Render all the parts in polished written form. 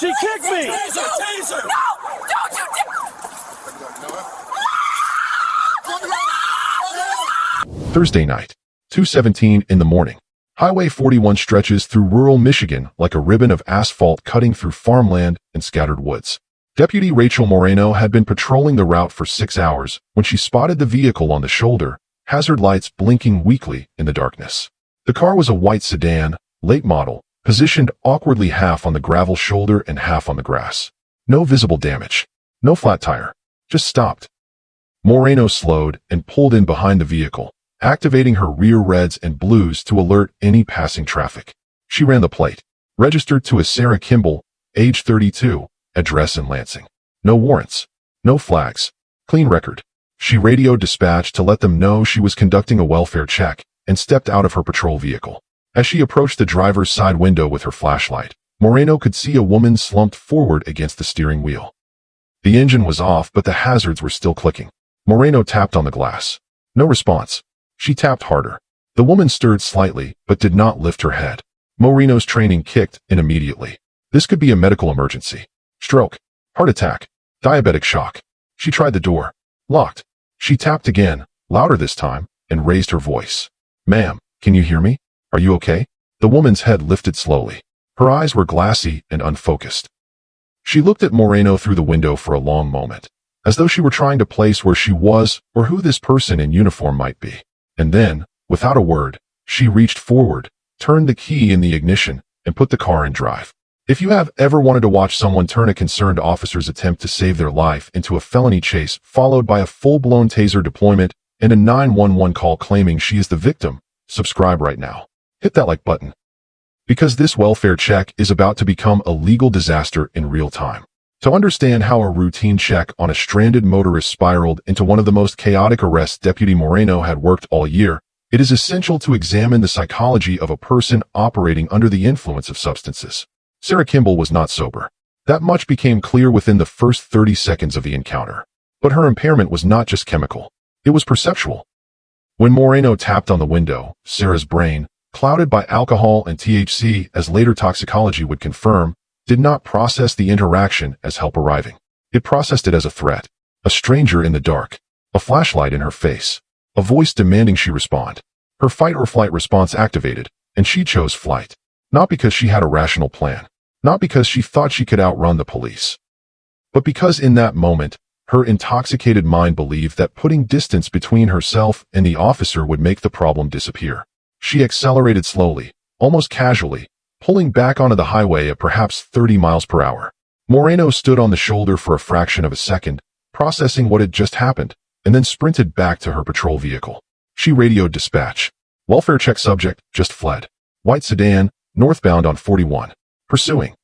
She kicked me! Taser! Taser! No! Don't you Thursday night, 2:17 in the morning. Highway 41 stretches through rural Michigan like a ribbon of asphalt cutting through farmland and scattered woods. Deputy Rachel Moreno had been patrolling the route for 6 hours when she spotted the vehicle on the shoulder, hazard lights blinking weakly in the darkness. The car was a white sedan, late model, positioned awkwardly half on the gravel shoulder and half on the grass. No visible damage. No flat tire. Just stopped. Moreno slowed and pulled in behind the vehicle, activating her rear reds and blues to alert any passing traffic. She ran the plate. Registered to a Sarah Kimball, age 32, address in Lansing. No warrants. No flags. Clean record. She radioed dispatch to let them know she was conducting a welfare check and stepped out of her patrol vehicle. As she approached the driver's side window with her flashlight, Moreno could see a woman slumped forward against the steering wheel. The engine was off, but the hazards were still clicking. Moreno tapped on the glass. No response. She tapped harder. The woman stirred slightly, but did not lift her head. Moreno's training kicked in immediately. This could be a medical emergency. Stroke. Heart attack. Diabetic shock. She tried the door. Locked. She tapped again, louder this time, and raised her voice. "Ma'am, can you hear me? Are you okay?" The woman's head lifted slowly. Her eyes were glassy and unfocused. She looked at Moreno through the window for a long moment, as though she were trying to place where she was or who this person in uniform might be. And then, without a word, she reached forward, turned the key in the ignition, and put the car in drive. If you have ever wanted to watch someone turn a concerned officer's attempt to save their life into a felony chase followed by a full-blown taser deployment and a 911 call claiming she is the victim, subscribe right now. Hit that like button. Because this welfare check is about to become a legal disaster in real time. To understand how a routine check on a stranded motorist spiraled into one of the most chaotic arrests Deputy Moreno had worked all year, it is essential to examine the psychology of a person operating under the influence of substances. Sarah Kimball was not sober. That much became clear within the first 30 seconds of the encounter. But her impairment was not just chemical. It was perceptual. When Moreno tapped on the window, Sarah's brain, clouded by alcohol and THC as later toxicology would confirm, did not process the interaction as help arriving. It processed it as a threat, a stranger in the dark, a flashlight in her face, a voice demanding she respond. Her fight or flight response activated, and she chose flight. Not because she had a rational plan, not because she thought she could outrun the police, but because in that moment, her intoxicated mind believed that putting distance between herself and the officer would make the problem disappear. She accelerated slowly, almost casually, pulling back onto the highway at perhaps 30 miles per hour. Moreno stood on the shoulder for a fraction of a second, processing what had just happened, and then sprinted back to her patrol vehicle. She radioed dispatch. Welfare check subject just fled. White sedan, northbound on 41. Pursuing.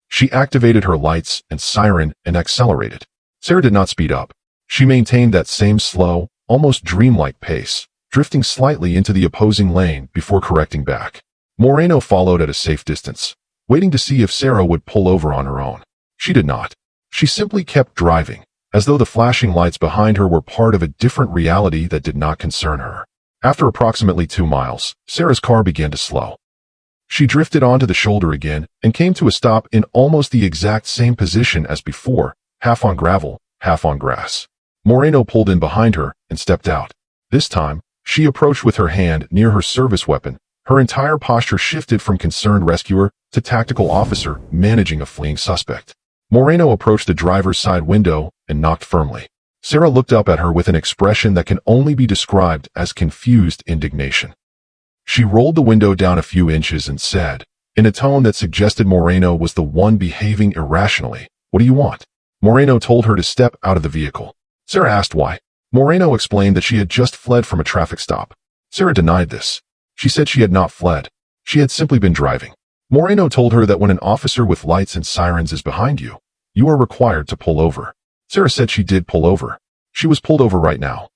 She activated her lights and siren and accelerated. Sarah did not speed up. She maintained that same slow, almost dreamlike pace, drifting slightly into the opposing lane before correcting back. Moreno followed at a safe distance, waiting to see if Sarah would pull over on her own. She did not. She simply kept driving, as though the flashing lights behind her were part of a different reality that did not concern her. After approximately 2 miles, Sarah's car began to slow. She drifted onto the shoulder again and came to a stop in almost the exact same position as before, half on gravel, half on grass. Moreno pulled in behind her and stepped out. This time, she approached with her hand near her service weapon. Her entire posture shifted from concerned rescuer to tactical officer managing a fleeing suspect. Moreno approached the driver's side window and knocked firmly. Sarah looked up at her with an expression that can only be described as confused indignation. She rolled the window down a few inches and said, in a tone that suggested Moreno was the one behaving irrationally, "What do you want?" Moreno told her to step out of the vehicle. Sarah asked why. Moreno explained that she had just fled from a traffic stop. Sarah denied this. She said she had not fled. She had simply been driving. Moreno told her that when an officer with lights and sirens is behind you, you are required to pull over. Sarah said she did pull over. She was pulled over right now.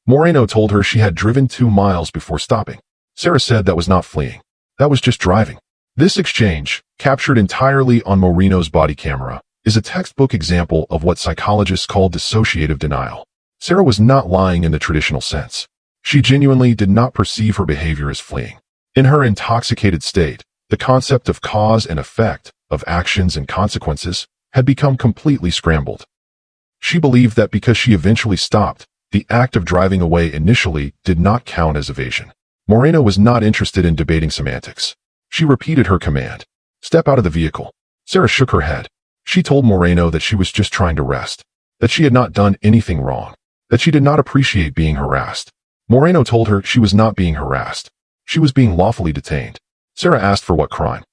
Moreno told her she had driven 2 miles before stopping. Sarah said that was not fleeing. That was just driving. This exchange, captured entirely on Moreno's body camera, is a textbook example of what psychologists call dissociative denial. Sarah was not lying in the traditional sense. She genuinely did not perceive her behavior as fleeing. In her intoxicated state, the concept of cause and effect, of actions and consequences, had become completely scrambled. She believed that because she eventually stopped, the act of driving away initially did not count as evasion. Moreno was not interested in debating semantics. She repeated her command. "Step out of the vehicle." Sarah shook her head. She told Moreno that she was just trying to rest, that she had not done anything wrong, that she did not appreciate being harassed. Moreno told her she was not being harassed. She was being lawfully detained. Sarah asked for what crime.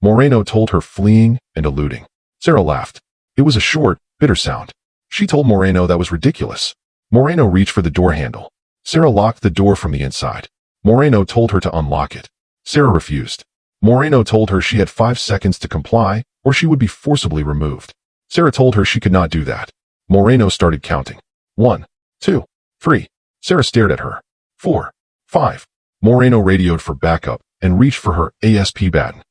Moreno told her fleeing and eluding. Sarah laughed. It was a short, bitter sound. She told Moreno that was ridiculous. Moreno reached for the door handle. Sarah locked the door from the inside. Moreno told her to unlock it. Sarah refused. Moreno told her she had 5 seconds to comply, or she would be forcibly removed. Sarah told her she could not do that. Moreno started counting. 1, 2, 3. Sarah stared at her. 4, 5. Moreno radioed for backup and reached for her ASP baton.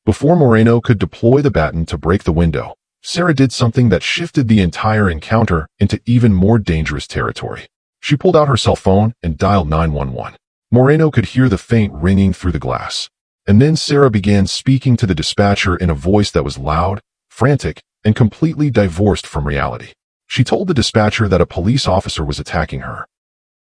Before Moreno could deploy the baton to break the window, Sarah did something that shifted the entire encounter into even more dangerous territory. She pulled out her cell phone and dialed 911. Moreno could hear the faint ringing through the glass. And then Sarah began speaking to the dispatcher in a voice that was loud, frantic, and completely divorced from reality. She told the dispatcher that a police officer was attacking her,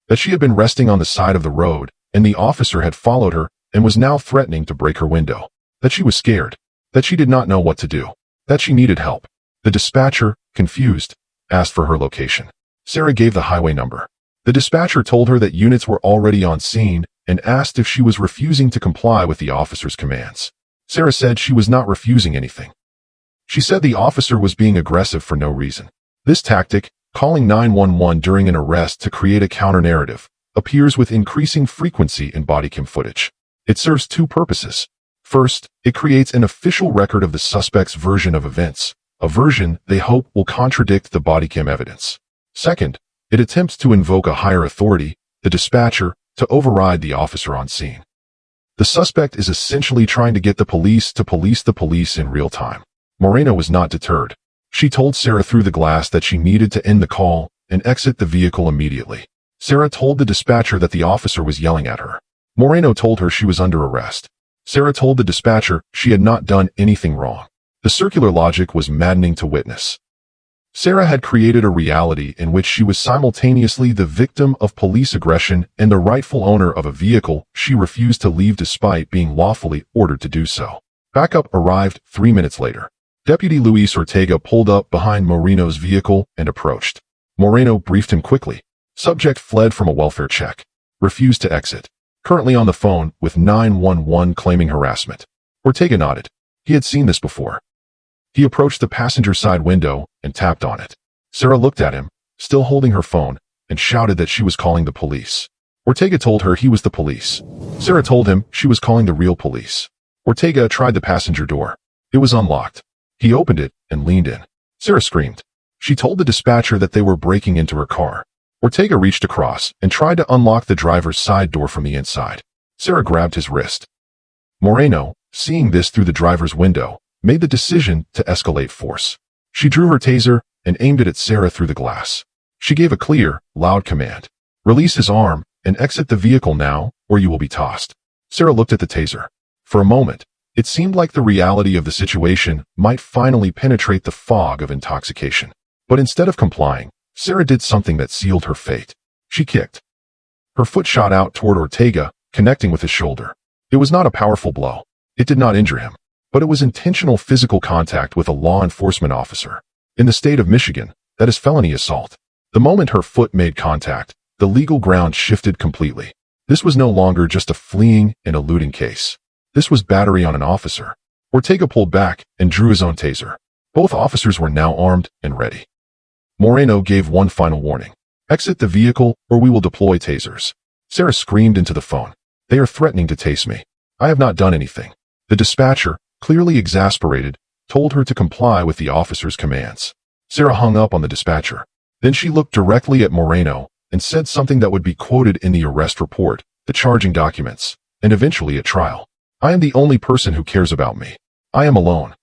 that she had been resting on the side of the road, and the officer had followed her and was now threatening to break her window, that she was scared, that she did not know what to do, that she needed help. The dispatcher, confused, asked for her location. Sarah gave the highway number. The dispatcher told her that units were already on scene and asked if she was refusing to comply with the officer's commands. Sarah said she was not refusing anything. She said the officer was being aggressive for no reason. This tactic, calling 911 during an arrest to create a counter-narrative, appears with increasing frequency in bodycam footage. It serves 2 purposes. First, it creates an official record of the suspect's version of events, a version they hope will contradict the bodycam evidence. Second, it attempts to invoke a higher authority, the dispatcher, to override the officer on scene. The suspect is essentially trying to get the police to police the police in real time. Moreno was not deterred. She told Sarah through the glass that she needed to end the call and exit the vehicle immediately. Sarah told the dispatcher that the officer was yelling at her. Moreno told her she was under arrest. Sarah told the dispatcher she had not done anything wrong. The circular logic was maddening to witness. Sarah had created a reality in which she was simultaneously the victim of police aggression and the rightful owner of a vehicle she refused to leave despite being lawfully ordered to do so. Backup arrived 3 minutes later. Deputy Luis Ortega pulled up behind Moreno's vehicle and approached. Moreno briefed him quickly. Subject fled from a welfare check. Refused to exit. Currently on the phone with 911 claiming harassment. Ortega nodded. He had seen this before. He approached the passenger side window and tapped on it. Sarah looked at him, still holding her phone, and shouted that she was calling the police. Ortega told her he was the police. Sarah told him she was calling the real police. Ortega tried the passenger door. It was unlocked. He opened it and leaned in. Sarah screamed. She told the dispatcher that they were breaking into her car. Ortega reached across and tried to unlock the driver's side door from the inside. Sarah grabbed his wrist. Moreno, seeing this through the driver's window, made the decision to escalate force. She drew her taser and aimed it at Sarah through the glass. She gave a clear, loud command. Release his arm and exit the vehicle now, or you will be tossed. Sarah looked at the taser. For a moment, it seemed like the reality of the situation might finally penetrate the fog of intoxication. But instead of complying, Sarah did something that sealed her fate. She kicked. Her foot shot out toward Ortega, connecting with his shoulder. It was not a powerful blow. It did not injure him. But it was intentional physical contact with a law enforcement officer. In the state of Michigan, that is felony assault. The moment her foot made contact, the legal ground shifted completely. This was no longer just a fleeing and eluding case. This was battery on an officer. Ortega pulled back and drew his own taser. Both officers were now armed and ready. Moreno gave one final warning. Exit the vehicle or we will deploy tasers. Sarah screamed into the phone. They are threatening to tase me. I have not done anything. The dispatcher, clearly exasperated, told her to comply with the officer's commands. Sarah hung up on the dispatcher. Then she looked directly at Moreno and said something that would be quoted in the arrest report, the charging documents, and eventually at trial. I am the only person who cares about me. I am alone.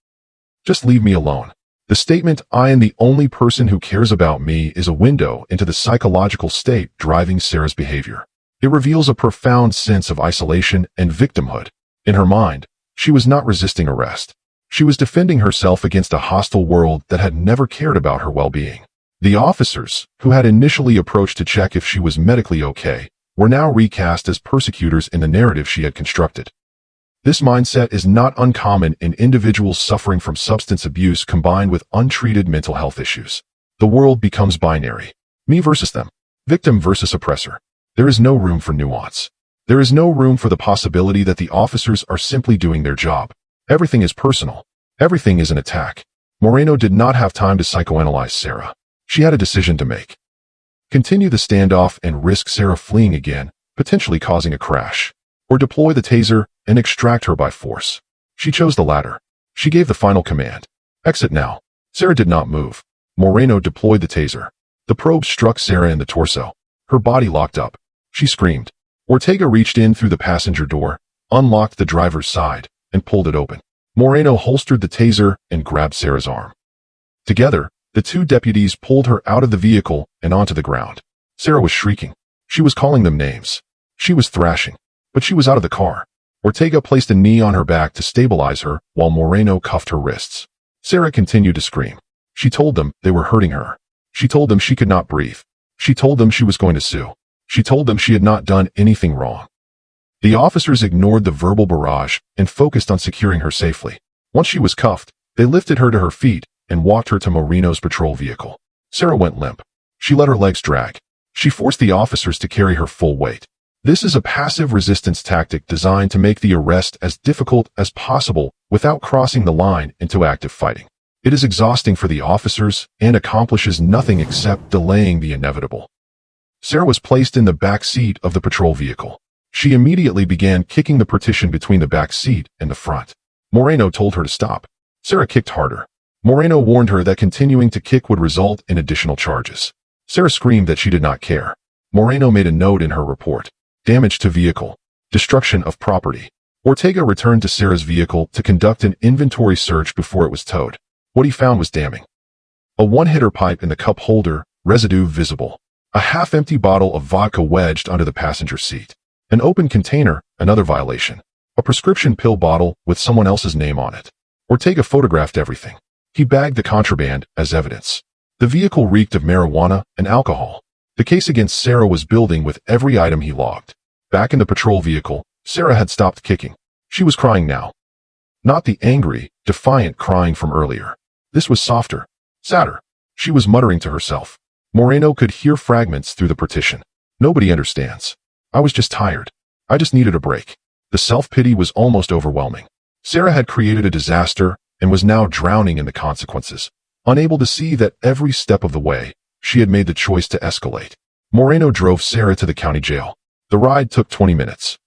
Just leave me alone. The statement, I am the only person who cares about me, is a window into the psychological state driving Sarah's behavior. It reveals a profound sense of isolation and victimhood. In her mind, she was not resisting arrest. She was defending herself against a hostile world that had never cared about her well-being. The officers, who had initially approached to check if she was medically okay, were now recast as persecutors in the narrative she had constructed. This mindset is not uncommon in individuals suffering from substance abuse combined with untreated mental health issues. The world becomes binary. Me versus them. Victim versus oppressor. There is no room for nuance. There is no room for the possibility that the officers are simply doing their job. Everything is personal. Everything is an attack. Moreno did not have time to psychoanalyze Sarah. She had a decision to make. Continue the standoff and risk Sarah fleeing again, potentially causing a crash. Or deploy the taser and extract her by force. She chose the latter. She gave the final command. Exit now. Sarah did not move. Moreno deployed the taser. The probe struck Sarah in the torso. Her body locked up. She screamed. Ortega reached in through the passenger door, unlocked the driver's side, and pulled it open. Moreno holstered the taser and grabbed Sarah's arm. Together, the two deputies pulled her out of the vehicle and onto the ground. Sarah was shrieking. She was calling them names. She was thrashing. But she was out of the car. Ortega placed a knee on her back to stabilize her while Moreno cuffed her wrists. Sarah continued to scream. She told them they were hurting her. She told them she could not breathe. She told them she was going to sue. She told them she had not done anything wrong. The officers ignored the verbal barrage and focused on securing her safely. Once she was cuffed, they lifted her to her feet and walked her to Moreno's patrol vehicle. Sarah went limp. She let her legs drag. She forced the officers to carry her full weight. This is a passive resistance tactic designed to make the arrest as difficult as possible without crossing the line into active fighting. It is exhausting for the officers and accomplishes nothing except delaying the inevitable. Sarah was placed in the back seat of the patrol vehicle. She immediately began kicking the partition between the back seat and the front. Moreno told her to stop. Sarah kicked harder. Moreno warned her that continuing to kick would result in additional charges. Sarah screamed that she did not care. Moreno made a note in her report. Damage to vehicle. Destruction of property. Ortega returned to Sarah's vehicle to conduct an inventory search before it was towed. What he found was damning. A one-hitter pipe in the cup holder, residue visible. A half-empty bottle of vodka wedged under the passenger seat. An open container, another violation. A prescription pill bottle with someone else's name on it. Ortega photographed everything. He bagged the contraband as evidence. The vehicle reeked of marijuana and alcohol. The case against Sarah was building with every item he logged. Back in the patrol vehicle, Sarah had stopped kicking. She was crying now. Not the angry, defiant crying from earlier. This was softer, sadder. She was muttering to herself. Moreno could hear fragments through the partition. Nobody understands. I was just tired. I just needed a break. The self-pity was almost overwhelming. Sarah had created a disaster and was now drowning in the consequences, unable to see that every step of the way, she had made the choice to escalate. Moreno drove Sarah to the county jail. The ride took 20 minutes.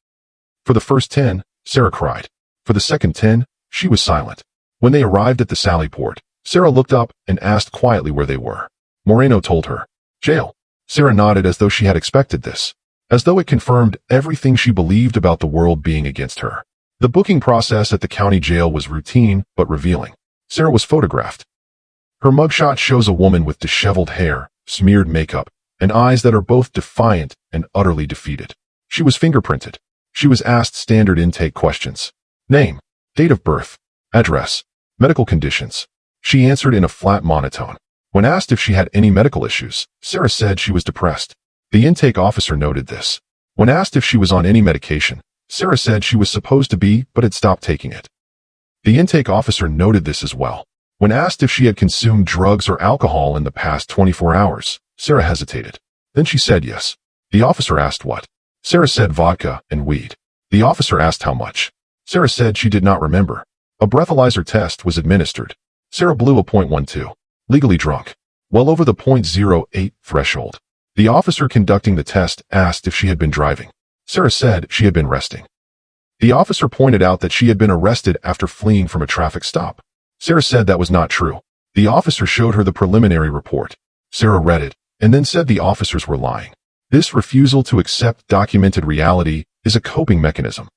For the first 10, Sarah cried. For the second 10, she was silent. When they arrived at the Sally Port, Sarah looked up and asked quietly where they were. Moreno told her, "Jail." Sarah nodded as though she had expected this, as though it confirmed everything she believed about the world being against her. The booking process at the county jail was routine but revealing. Sarah was photographed. Her mugshot shows a woman with disheveled hair, smeared makeup, and eyes that are both defiant and utterly defeated. She was fingerprinted. She was asked standard intake questions. Name, date of birth, address, medical conditions. She answered in a flat monotone. When asked if she had any medical issues, Sarah said she was depressed. The intake officer noted this. When asked if she was on any medication, Sarah said she was supposed to be but had stopped taking it. The intake officer noted this as well. When asked if she had consumed drugs or alcohol in the past 24 hours, Sarah hesitated. Then she said yes. The officer asked what. Sarah said vodka and weed. The officer asked how much. Sarah said she did not remember. A breathalyzer test was administered. Sarah blew a .12. Legally drunk. Well over the .08 threshold. The officer conducting the test asked if she had been driving. Sarah said she had been resting. The officer pointed out that she had been arrested after fleeing from a traffic stop. Sarah said that was not true. The officer showed her the preliminary report. Sarah read it, and then said the officers were lying. This refusal to accept documented reality is a coping mechanism.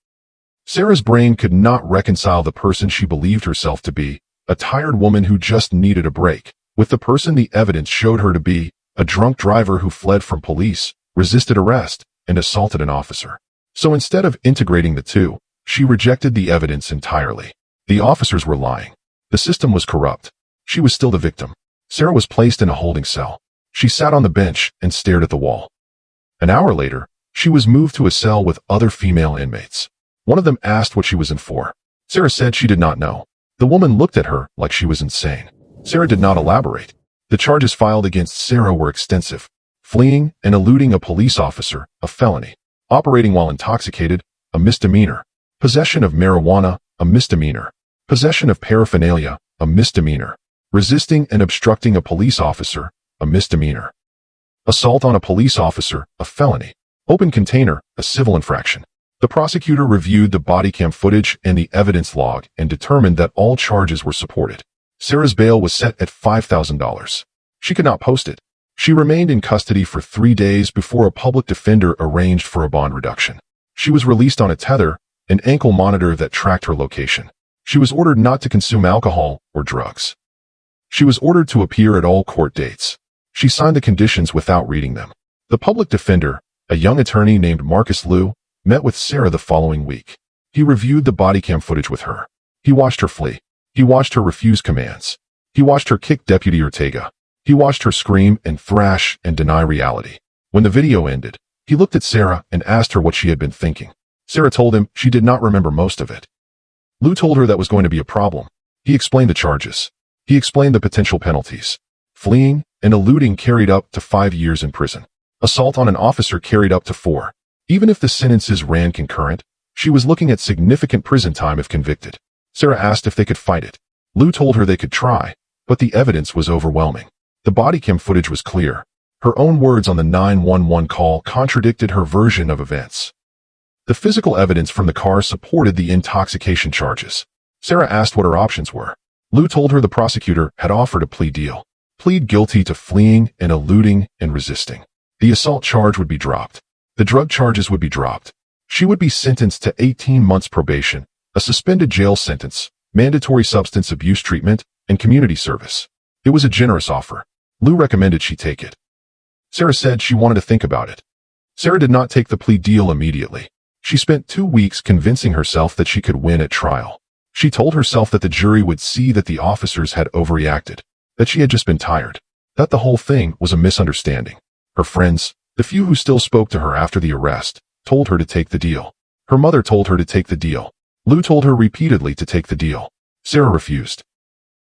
Sarah's brain could not reconcile the person she believed herself to be, a tired woman who just needed a break, with the person the evidence showed her to be, a drunk driver who fled from police, resisted arrest, and assaulted an officer. So instead of integrating the two, she rejected the evidence entirely. The officers were lying. The system was corrupt. She was still the victim. Sarah was placed in a holding cell. She sat on the bench and stared at the wall. An hour later, she was moved to a cell with other female inmates. One of them asked what she was in for. Sarah said she did not know. The woman looked at her like she was insane. Sarah did not elaborate. The charges filed against Sarah were extensive. Fleeing and eluding a police officer, a felony. Operating while intoxicated, a misdemeanor. Possession of marijuana, a misdemeanor. Possession of paraphernalia, a misdemeanor. Resisting and obstructing a police officer, a misdemeanor. Assault on a police officer, a felony. Open container, a civil infraction. The prosecutor reviewed the bodycam footage and the evidence log and determined that all charges were supported. Sarah's bail was set at $5,000. She could not post it. She remained in custody for 3 days before a public defender arranged for a bond reduction. She was released on a tether, an ankle monitor that tracked her location. She was ordered not to consume alcohol or drugs. She was ordered to appear at all court dates. She signed the conditions without reading them. The public defender, a young attorney named Marcus Liu, met with Sarah the following week. He reviewed the bodycam footage with her. He watched her flee. He watched her refuse commands. He watched her kick Deputy Ortega. He watched her scream and thrash and deny reality. When the video ended, he looked at Sarah and asked her what she had been thinking. Sarah told him she did not remember most of it. Liu told her that was going to be a problem. He explained the charges. He explained the potential penalties. Fleeing and eluding carried up to 5 years in prison. Assault on an officer carried up to 4. Even if the sentences ran concurrent, she was looking at significant prison time if convicted. Sarah asked if they could fight it. Liu told her they could try, but the evidence was overwhelming. The bodycam footage was clear. Her own words on the 911 call contradicted her version of events. The physical evidence from the car supported the intoxication charges. Sarah asked what her options were. Liu told her the prosecutor had offered a plea deal. Plead guilty to fleeing and eluding and resisting. The assault charge would be dropped. The drug charges would be dropped. She would be sentenced to 18 months probation, a suspended jail sentence, mandatory substance abuse treatment, and community service. It was a generous offer. Liu recommended she take it. Sarah said she wanted to think about it. Sarah did not take the plea deal immediately. She spent 2 weeks convincing herself that she could win at trial. She told herself that the jury would see that the officers had overreacted, that she had just been tired, that the whole thing was a misunderstanding. Her friends, the few who still spoke to her after the arrest, told her to take the deal. Her mother told her to take the deal. Liu told her repeatedly to take the deal. Sarah refused.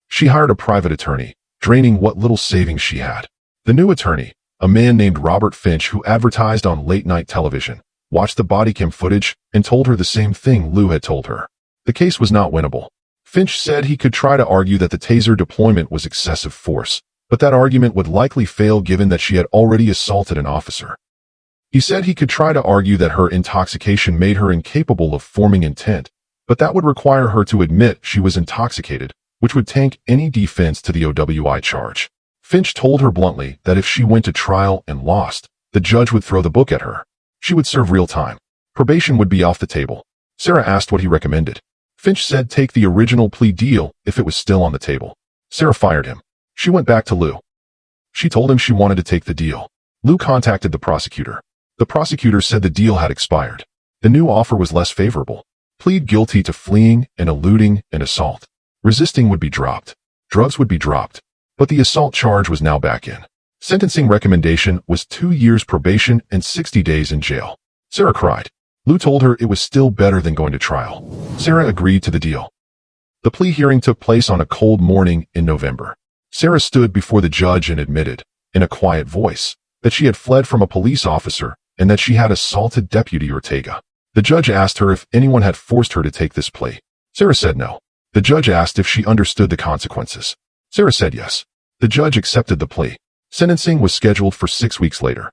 She hired a private attorney, draining what little savings she had. The new attorney, a man named Robert Finch who advertised on late-night television, watched the bodycam footage and told her the same thing Liu had told her. The case was not winnable. Finch said he could try to argue that the taser deployment was excessive force, but that argument would likely fail given that she had already assaulted an officer. He said he could try to argue that her intoxication made her incapable of forming intent, but that would require her to admit she was intoxicated, which would tank any defense to the OWI charge. Finch told her bluntly that if she went to trial and lost, the judge would throw the book at her. She would serve real time. Probation would be off the table. Sarah asked what he recommended. Finch said take the original plea deal if it was still on the table. Sarah fired him. She went back to Liu. She told him she wanted to take the deal. Liu contacted the prosecutor. The prosecutor said the deal had expired. The new offer was less favorable. Plead guilty to fleeing and eluding and assault. Resisting would be dropped. Drugs would be dropped. But the assault charge was now back in. Sentencing recommendation was 2 years probation and 60 days in jail. Sarah cried. Liu told her it was still better than going to trial. Sarah agreed to the deal. The plea hearing took place on a cold morning in November. Sarah stood before the judge and admitted, in a quiet voice, that she had fled from a police officer and that she had assaulted Deputy Ortega. The judge asked her if anyone had forced her to take this plea. Sarah said no. The judge asked if she understood the consequences. Sarah said yes. The judge accepted the plea. Sentencing was scheduled for 6 weeks later.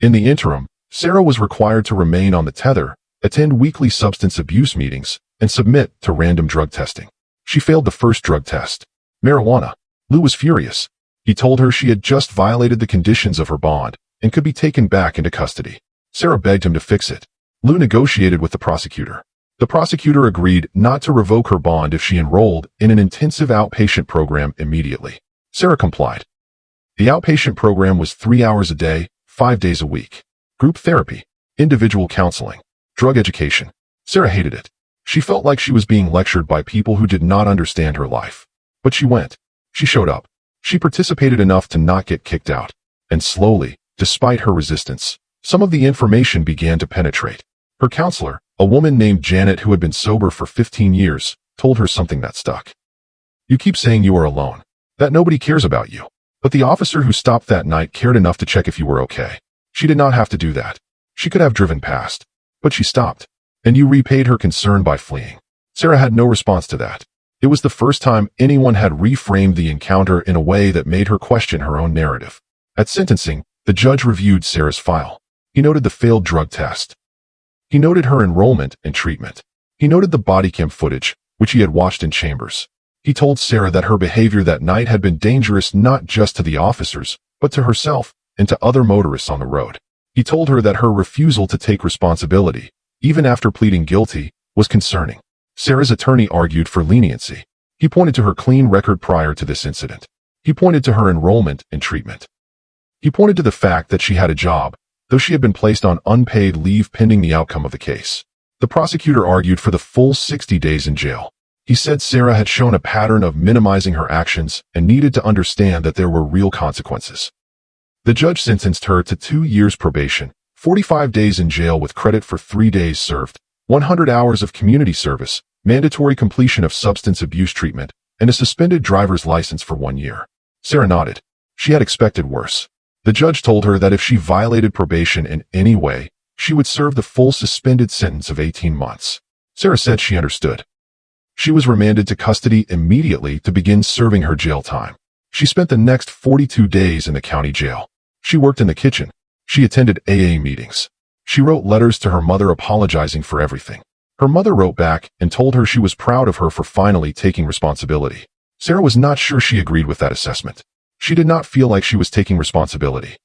In the interim, Sarah was required to remain on the tether, attend weekly substance abuse meetings, and submit to random drug testing. She failed the first drug test. Marijuana. Liu was furious. He told her she had just violated the conditions of her bond and could be taken back into custody. Sarah begged him to fix it. Liu negotiated with the prosecutor. The prosecutor agreed not to revoke her bond if she enrolled in an intensive outpatient program immediately. Sarah complied. The outpatient program was 3 hours a day, 5 days a week. Group therapy, individual counseling, drug education. Sarah hated it. She felt like she was being lectured by people who did not understand her life. But she went. She showed up. She participated enough to not get kicked out. And slowly, despite her resistance, some of the information began to penetrate. Her counselor, a woman named Janet who had been sober for 15 years, told her something that stuck. You keep saying you are alone, that nobody cares about you. But the officer who stopped that night cared enough to check if you were okay. She did not have to do that. She could have driven past. But she stopped. And you repaid her concern by fleeing. Sarah had no response to that. It was the first time anyone had reframed the encounter in a way that made her question her own narrative. At sentencing, the judge reviewed Sarah's file. He noted the failed drug test. He noted her enrollment and treatment. He noted the bodycam footage, which he had watched in chambers. He told Sarah that her behavior that night had been dangerous not just to the officers, but to herself and to other motorists on the road. He told her that her refusal to take responsibility, even after pleading guilty, was concerning. Sarah's attorney argued for leniency. He pointed to her clean record prior to this incident. He pointed to her enrollment and treatment. He pointed to the fact that she had a job, though she had been placed on unpaid leave pending the outcome of the case. The prosecutor argued for the full 60 days in jail. He said Sarah had shown a pattern of minimizing her actions and needed to understand that there were real consequences. The judge sentenced her to 2 years probation, 45 days in jail with credit for 3 days served, 100 hours of community service, mandatory completion of substance abuse treatment, and a suspended driver's license for 1 year. Sarah nodded. She had expected worse. The judge told her that if she violated probation in any way, she would serve the full suspended sentence of 18 months. Sarah said she understood. She was remanded to custody immediately to begin serving her jail time. She spent the next 42 days in the county jail. She worked in the kitchen. She attended AA meetings. She wrote letters to her mother apologizing for everything. Her mother wrote back and told her she was proud of her for finally taking responsibility. Sarah was not sure she agreed with that assessment. She did not feel like she was taking responsibility.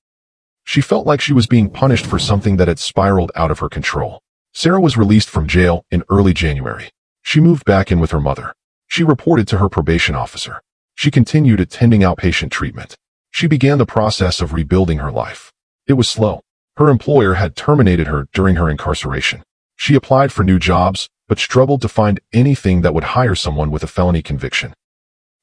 She felt like she was being punished for something that had spiraled out of her control. Sarah was released from jail in early January. She moved back in with her mother. She reported to her probation officer. She continued attending outpatient treatment. She began the process of rebuilding her life. It was slow. Her employer had terminated her during her incarceration. She applied for new jobs, but struggled to find anything that would hire someone with a felony conviction.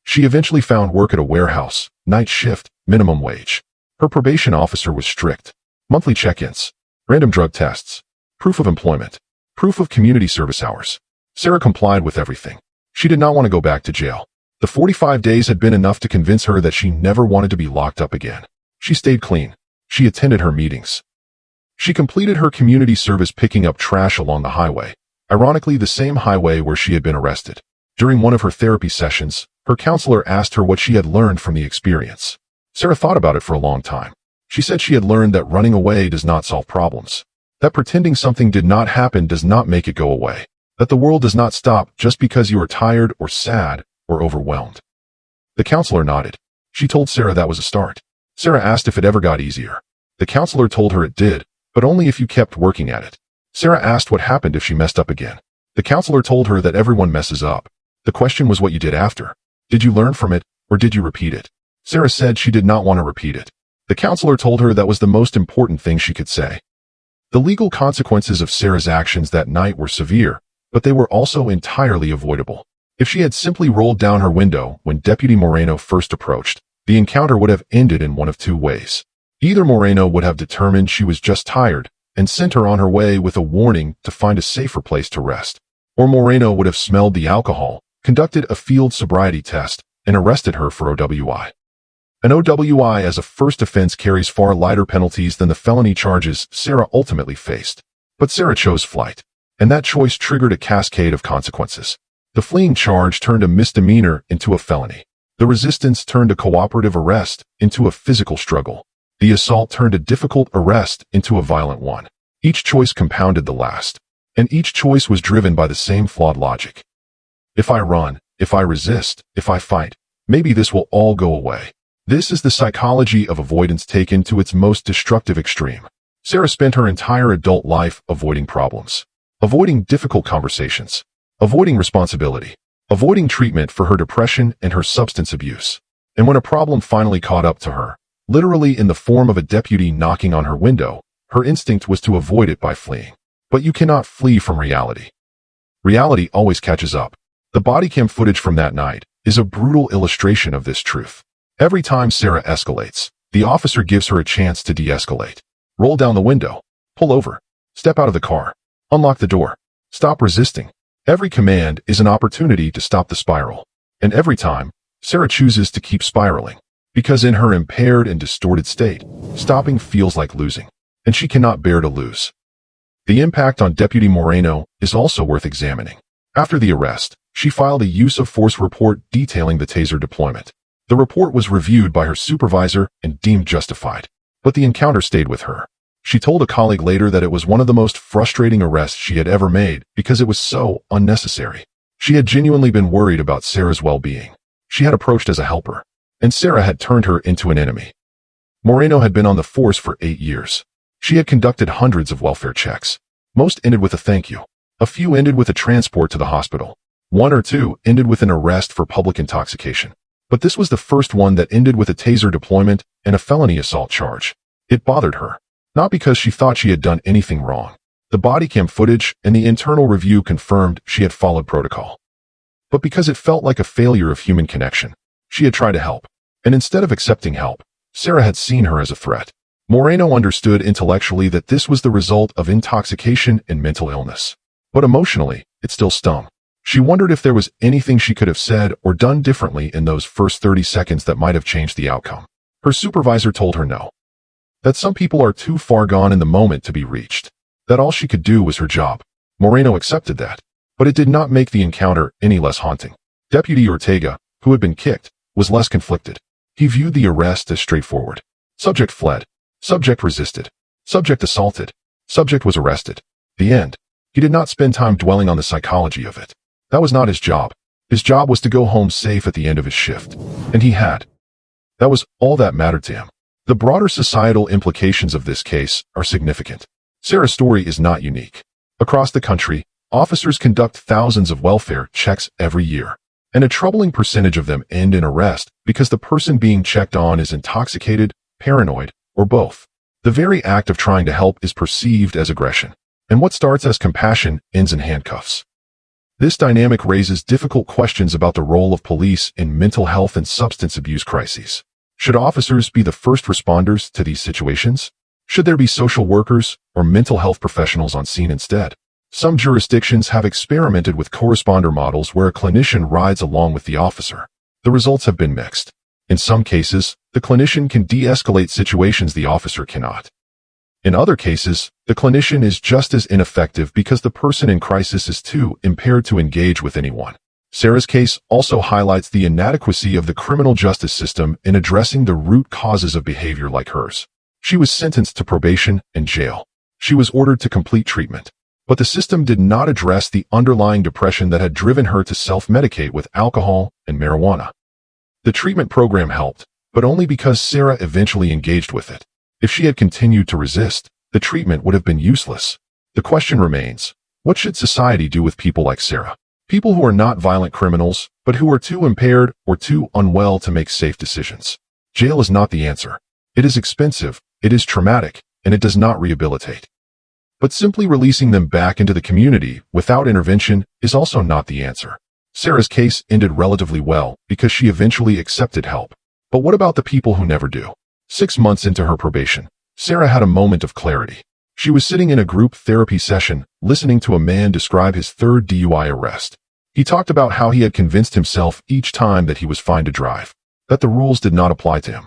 She eventually found work at a warehouse, night shift, minimum wage. Her probation officer was strict. Monthly check-ins, random drug tests, proof of employment, proof of community service hours. Sarah complied with everything. She did not want to go back to jail. The 45 days had been enough to convince her that she never wanted to be locked up again. She stayed clean. She attended her meetings. She completed her community service picking up trash along the highway, ironically the same highway where she had been arrested. During one of her therapy sessions, her counselor asked her what she had learned from the experience. Sarah thought about it for a long time. She said she had learned that running away does not solve problems. That pretending something did not happen does not make it go away. That the world does not stop just because you are tired or sad or overwhelmed. The counselor nodded. She told Sarah that was a start. Sarah asked if it ever got easier. The counselor told her it did, but only if you kept working at it. Sarah asked what happened if she messed up again. The counselor told her that everyone messes up. The question was what you did after. Did you learn from it, or did you repeat it? Sarah said she did not want to repeat it. The counselor told her that was the most important thing she could say. The legal consequences of Sarah's actions that night were severe, but they were also entirely avoidable. If she had simply rolled down her window when Deputy Moreno first approached, the encounter would have ended in one of two ways. Either Moreno would have determined she was just tired and sent her on her way with a warning to find a safer place to rest, or Moreno would have smelled the alcohol, conducted a field sobriety test, and arrested her for OWI. An OWI as a first offense carries far lighter penalties than the felony charges Sarah ultimately faced. But Sarah chose flight, and that choice triggered a cascade of consequences. The fleeing charge turned a misdemeanor into a felony. The resistance turned a cooperative arrest into a physical struggle. The assault turned a difficult arrest into a violent one. Each choice compounded the last, and each choice was driven by the same flawed logic. If I run, if I resist, if I fight, maybe this will all go away. This is the psychology of avoidance taken to its most destructive extreme. Sarah spent her entire adult life avoiding problems, avoiding difficult conversations, avoiding responsibility, avoiding treatment for her depression and her substance abuse. And when a problem finally caught up to her, literally in the form of a deputy knocking on her window, her instinct was to avoid it by fleeing. But you cannot flee from reality. reality always catches up. The bodycam footage from that night is a brutal illustration of this truth. Every time Sarah escalates, the officer gives her a chance to de-escalate. Roll down the window. Pull over. Step out of the car. Unlock the door. Stop resisting. Every command is an opportunity to stop the spiral. And every time, Sarah chooses to keep spiraling. Because in her impaired and distorted state, stopping feels like losing. And she cannot bear to lose. The impact on Deputy Moreno is also worth examining. After the arrest, she filed a use of force report detailing the taser deployment. The report was reviewed by her supervisor and deemed justified. But the encounter stayed with her. She told a colleague later that it was one of the most frustrating arrests she had ever made because it was so unnecessary. She had genuinely been worried about Sarah's well-being. She had approached as a helper, and Sarah had turned her into an enemy. Moreno had been on the force for 8 years. She had conducted hundreds of welfare checks. Most ended with a thank you. A few ended with a transport to the hospital. 1 or 2 ended with an arrest for public intoxication. But this was the first one that ended with a taser deployment and a felony assault charge. It bothered her. Not because she thought she had done anything wrong. The bodycam footage and the internal review confirmed she had followed protocol. But because it felt like a failure of human connection. She had tried to help. And instead of accepting help, Sarah had seen her as a threat. Moreno understood intellectually that this was the result of intoxication and mental illness. But emotionally, it still stung. She wondered if there was anything she could have said or done differently in those first 30 seconds that might have changed the outcome. Her supervisor told her no. That some people are too far gone in the moment to be reached. That all she could do was her job. Moreno accepted that. But it did not make the encounter any less haunting. Deputy Ortega, who had been kicked, was less conflicted. He viewed the arrest as straightforward. Subject fled. Subject resisted. Subject assaulted. Subject was arrested. The end. He did not spend time dwelling on the psychology of it. That was not his job. His job was to go home safe at the end of his shift. And he had. That was all that mattered to him. The broader societal implications of this case are significant. Sarah's story is not unique. Across the country, officers conduct thousands of welfare checks every year. And a troubling percentage of them end in arrest because the person being checked on is intoxicated, paranoid, or both. The very act of trying to help is perceived as aggression. And what starts as compassion ends in handcuffs. This dynamic raises difficult questions about the role of police in mental health and substance abuse crises. Should officers be the first responders to these situations? Should there be social workers or mental health professionals on scene instead? Some jurisdictions have experimented with corresponder models where a clinician rides along with the officer. The results have been mixed. In some cases, the clinician can de-escalate situations the officer cannot. In other cases, the clinician is just as ineffective because the person in crisis is too impaired to engage with anyone. Sarah's case also highlights the inadequacy of the criminal justice system in addressing the root causes of behavior like hers. She was sentenced to probation and jail. She was ordered to complete treatment. But the system did not address the underlying depression that had driven her to self-medicate with alcohol and marijuana. The treatment program helped, but only because Sarah eventually engaged with it. If she had continued to resist, the treatment would have been useless. The question remains, what should society do with people like Sarah? People who are not violent criminals, but who are too impaired or too unwell to make safe decisions. Jail is not the answer. It is expensive, it is traumatic, and it does not rehabilitate. But simply releasing them back into the community without intervention is also not the answer. Sarah's case ended relatively well because she eventually accepted help. But what about the people who never do? 6 months into her probation, Sarah had a moment of clarity. She was sitting in a group therapy session, listening to a man describe his 3rd DUI arrest. He talked about how he had convinced himself each time that he was fine to drive, that the rules did not apply to him,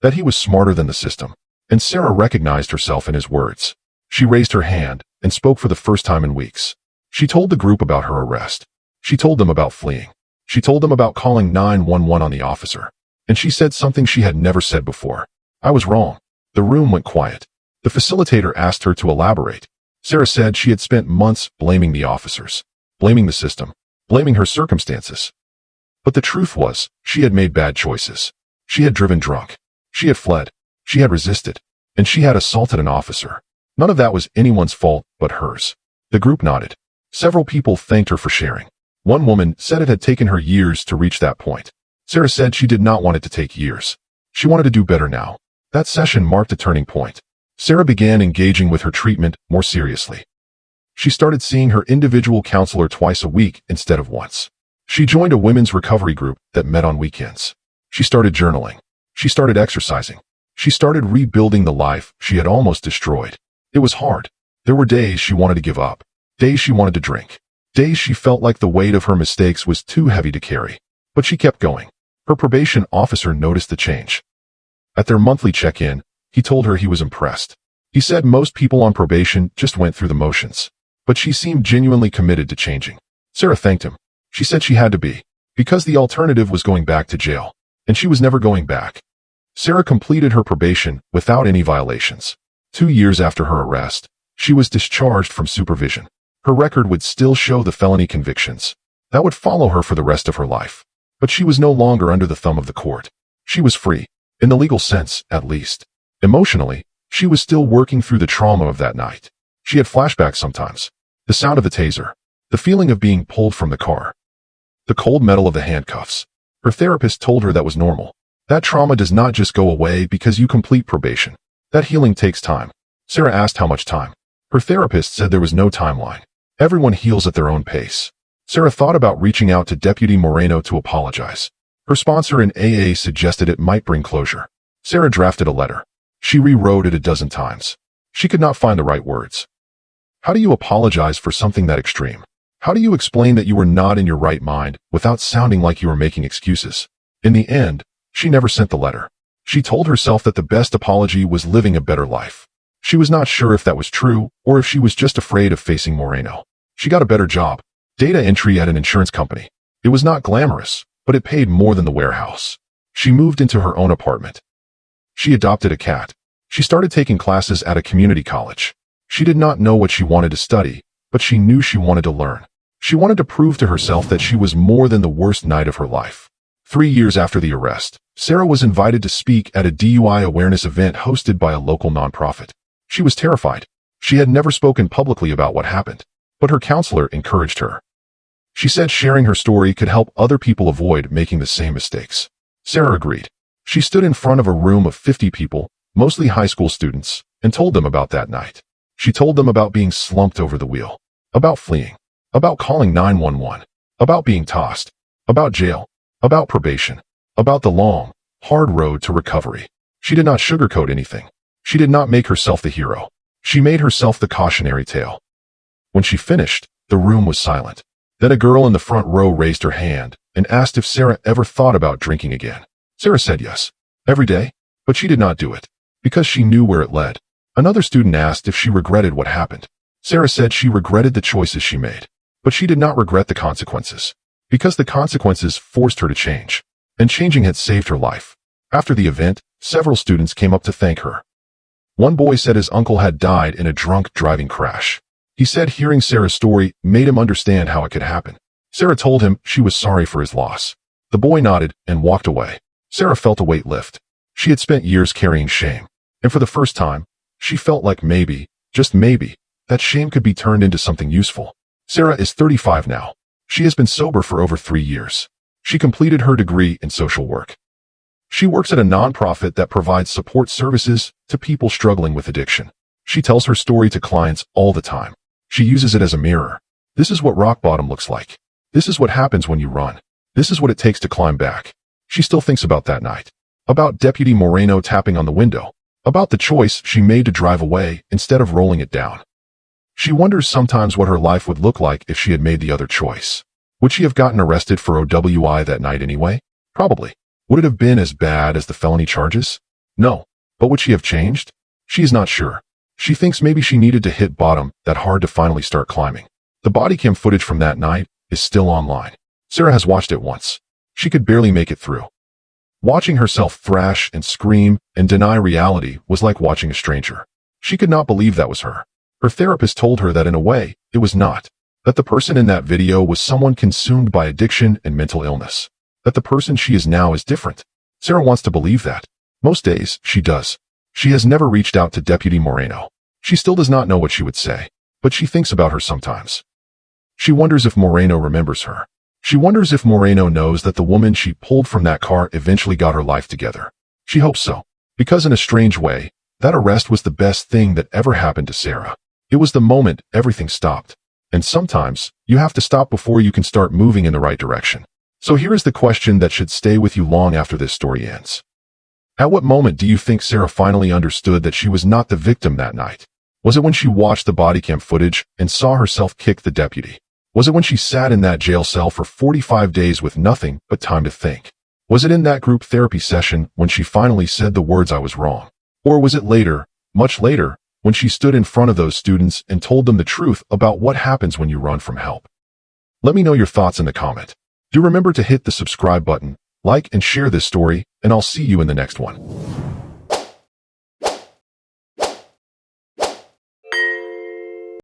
that he was smarter than the system. And Sarah recognized herself in his words. She raised her hand and spoke for the first time in weeks. She told the group about her arrest. She told them about fleeing. She told them about calling 911 on the officer. And she said something she had never said before. I was wrong. The room went quiet. The facilitator asked her to elaborate. Sarah said she had spent months blaming the officers, blaming the system, blaming her circumstances. But the truth was, she had made bad choices. She had driven drunk. She had fled. She had resisted. And she had assaulted an officer. None of that was anyone's fault but hers. The group nodded. Several people thanked her for sharing. One woman said it had taken her years to reach that point. Sarah said she did not want it to take years. She wanted to do better now. That session marked a turning point. Sarah began engaging with her treatment more seriously. She started seeing her individual counselor twice a week instead of once. She joined a women's recovery group that met on weekends. She started journaling. She started exercising. She started rebuilding the life she had almost destroyed. It was hard. There were days she wanted to give up. Days she wanted to drink. Days she felt like the weight of her mistakes was too heavy to carry. But she kept going. Her probation officer noticed the change. At their monthly check-in, he told her he was impressed. He said most people on probation just went through the motions. But she seemed genuinely committed to changing. Sarah thanked him. She said she had to be, because the alternative was going back to jail, and she was never going back. Sarah completed her probation without any violations. 2 years after her arrest, she was discharged from supervision. Her record would still show the felony convictions. That would follow her for the rest of her life. But she was no longer under the thumb of the court. She was free, in the legal sense, at least. Emotionally, she was still working through the trauma of that night. She had flashbacks sometimes. The sound of the taser. The feeling of being pulled from the car. The cold metal of the handcuffs. Her therapist told her that was normal. That trauma does not just go away because you complete probation. That healing takes time. Sarah asked how much time. Her therapist said there was no timeline. Everyone heals at their own pace. Sarah thought about reaching out to Deputy Moreno to apologize. Her sponsor in AA suggested it might bring closure. Sarah drafted a letter. She rewrote it a dozen times. She could not find the right words. How do you apologize for something that extreme? How do you explain that you were not in your right mind without sounding like you were making excuses? In the end, she never sent the letter. She told herself that the best apology was living a better life. She was not sure if that was true or if she was just afraid of facing Moreno. She got a better job. Data entry at an insurance company. It was not glamorous, but it paid more than the warehouse. She moved into her own apartment. She adopted a cat. She started taking classes at a community college. She did not know what she wanted to study, but she knew she wanted to learn. She wanted to prove to herself that she was more than the worst night of her life. 3 years after the arrest, Sarah was invited to speak at a DUI awareness event hosted by a local nonprofit. She was terrified. She had never spoken publicly about what happened, but her counselor encouraged her. She said sharing her story could help other people avoid making the same mistakes. Sarah agreed. She stood in front of a room of 50 people, mostly high school students, and told them about that night. She told them about being slumped over the wheel, about fleeing, about calling 911, about being tossed, about jail, about probation, about the long, hard road to recovery. She did not sugarcoat anything. She did not make herself the hero. She made herself the cautionary tale. When she finished, the room was silent. Then a girl in the front row raised her hand and asked if Sarah ever thought about drinking again. Sarah said yes, every day, but she did not do it, because she knew where it led. Another student asked if she regretted what happened. Sarah said she regretted the choices she made, but she did not regret the consequences, because the consequences forced her to change, and changing had saved her life. After the event, several students came up to thank her. One boy said his uncle had died in a drunk driving crash. He said hearing Sarah's story made him understand how it could happen. Sarah told him she was sorry for his loss. The boy nodded and walked away. Sarah felt a weight lift. She had spent years carrying shame, and for the first time, she felt like maybe, just maybe, that shame could be turned into something useful. Sarah is 35 now. She has been sober for over 3 years. She completed her degree in social work. She works at a nonprofit that provides support services to people struggling with addiction. She tells her story to clients all the time. She uses it as a mirror. This is what rock bottom looks like. This is what happens when you run. This is what it takes to climb back. She still thinks about that night. About Deputy Moreno tapping on the window. About the choice she made to drive away instead of rolling it down. She wonders sometimes what her life would look like if she had made the other choice. Would she have gotten arrested for OWI that night anyway? Probably. Would it have been as bad as the felony charges? No. But would she have changed? She is not sure. She thinks maybe she needed to hit bottom that hard to finally start climbing. The bodycam footage from that night is still online. Sarah has watched it once. She could barely make it through. Watching herself thrash and scream and deny reality was like watching a stranger. She could not believe that was her. Her therapist told her that in a way, it was not. That the person in that video was someone consumed by addiction and mental illness. That the person she is now is different. Sarah wants to believe that. Most days, she does. She has never reached out to Deputy Moreno. She still does not know what she would say, but she thinks about her sometimes. She wonders if Moreno remembers her. She wonders if Moreno knows that the woman she pulled from that car eventually got her life together. She hopes so, because in a strange way, that arrest was the best thing that ever happened to Sarah. It was the moment everything stopped. And sometimes, you have to stop before you can start moving in the right direction. So here is the question that should stay with you long after this story ends. At what moment do you think Sarah finally understood that she was not the victim that night? Was it when she watched the bodycam footage and saw herself kick the deputy? Was it when she sat in that jail cell for 45 days with nothing but time to think? Was it in that group therapy session when she finally said the words "I was wrong"? Or was it later, much later, when she stood in front of those students and told them the truth about what happens when you run from help? Let me know your thoughts in the comment. Do remember to hit the subscribe button, like and share this story, and I'll see you in the next one.